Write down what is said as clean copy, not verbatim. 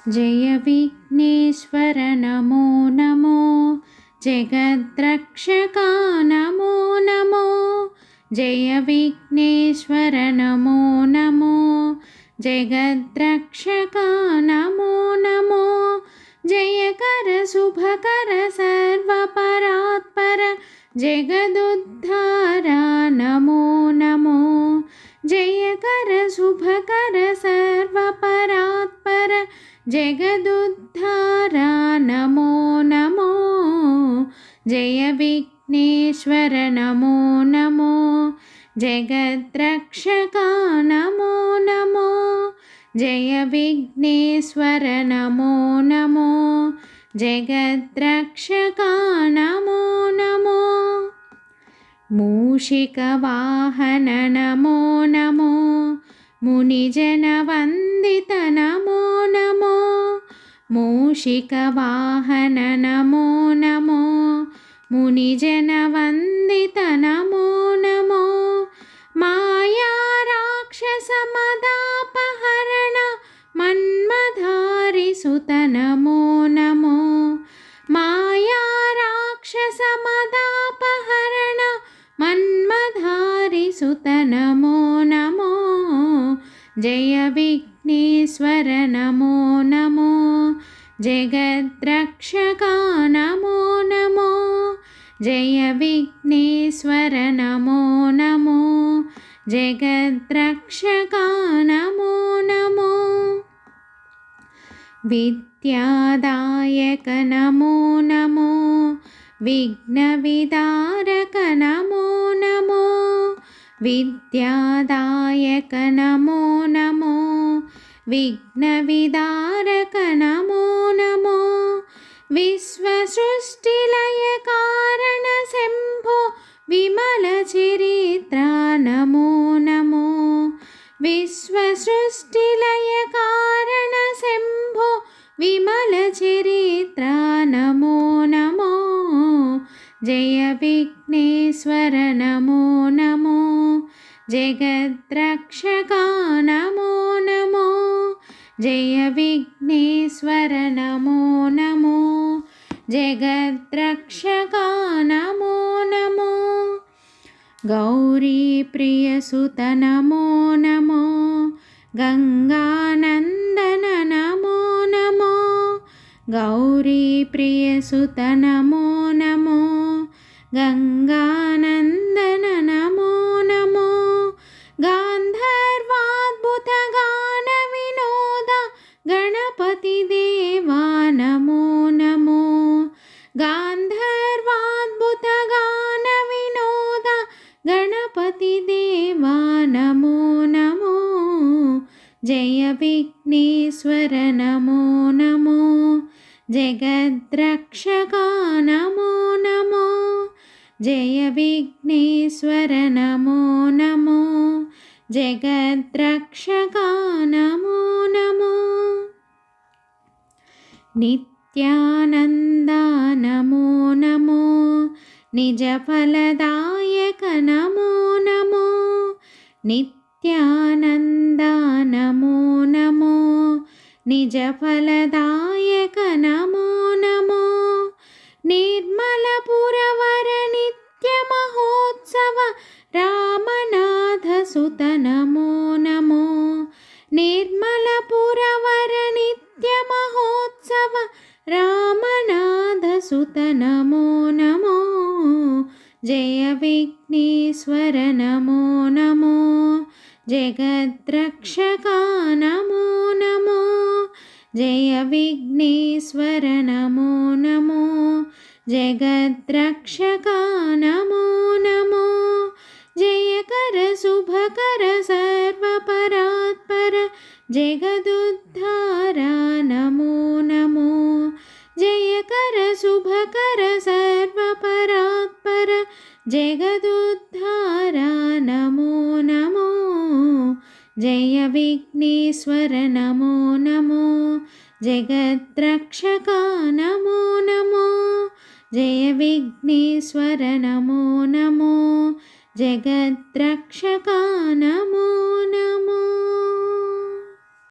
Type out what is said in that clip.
जय विघ्नेश्वर नमो नमो, जगद्रक्षका नमो नमो, जय विघ्नेश्वर नमो नमो, जगद्रक्षका नमो नमो, जयकर शुभकर सर्वपरात्पर जगदुद्धारा नमो नमो, जयकर शुभकर सर्वपरात्पर जगदुद्धारा नमो नमो, जय विघ्नेश्वर नमो नमो, जगद्रक्षका नमो नमो, जय विघ्नेश्वर नमो नमो, जगद्रक्षका नमो नमो, मूषिकवाहन नमो नमो, मुनिजनवन्दित नमो नमो, मूषिकवाहन नमो नमो, मुनिजनवन्दित नमो नमो, माया राक्षसमदापहरण मन्मथारिसुत नमो नमो, माया राक्षसमदापहरण मन्मथारिसुत नमो नमो, जय विघ्नेश्वर नमो नमो, जगद्रक्षका नमो नमो, जय विघ्नेश्वर नमो नमो, जगद्रक्षका नमो नमो, विद्यादायक नमो नमो, विघ्नविदारक नमो नमो, विद्यादायक नमो नमो, विघ्नविदारक नमो नमो, विश्वसृष्टिलय कारण शम्भो विमलचरित्रा नमो नमो, विश्वसृष्टिलय कारण शम्भो विमलचरित्रा नमो नमो, जय विघ्नेश्वर नमो नमो, जगद्रक्षका नमो नमो, जय विघ्नेश्वर नमो नमो, जगद्रक्षका नमो नमो, गौरीप्रियसुत नमो नमो, गङ्गानन्दन नमो नमो, गौरीप्रियसुत नमो नमो, गङ्गानन्दन नमो नमो, गान्धर्वाद्भुतगानविनोद गणपतिदेवा नमो नमो, गान्धर्वाद्भुतगानविनोद गणपतिदेवा नमो नमो, जय विघ्नेश्वर नमो नमो, जगद्रक्षका नमो नमो, जय विघ्नेश्वर नमो नमो, जगद्रक्षका नमो नमो, नित्यानन्दा नमो नमो, निजफलदायक नमो नमो, नित्यानन्दा नमो नमो, निजफलदायक नमो नमो, निर्मलपुरवर नित्यमहोत्सव रामनाथसुत नमो नमो, निर्मलपुरवर नित्यमहोत्सव रामनाथसुत नमो नमो, जय विघ्नेश्वर नमो नमो, जगद्रक्षका नमो नमो, जय विघ्नेश्वर नमो नमो, जगद्रक्षका नमो नमो, जयकर शुभकर सर्वपरात्पर जगदुद्धारा नमो नमो, जयकर शुभकर सर्वपरात्पर जगदुद्धारा नमो नमो, जय विघ्नेश्वर नमो नमो, जगद्रक्षका नमो नमो, जय विघ्नेश्वर नमो नमो, जगद्रक्षका नमो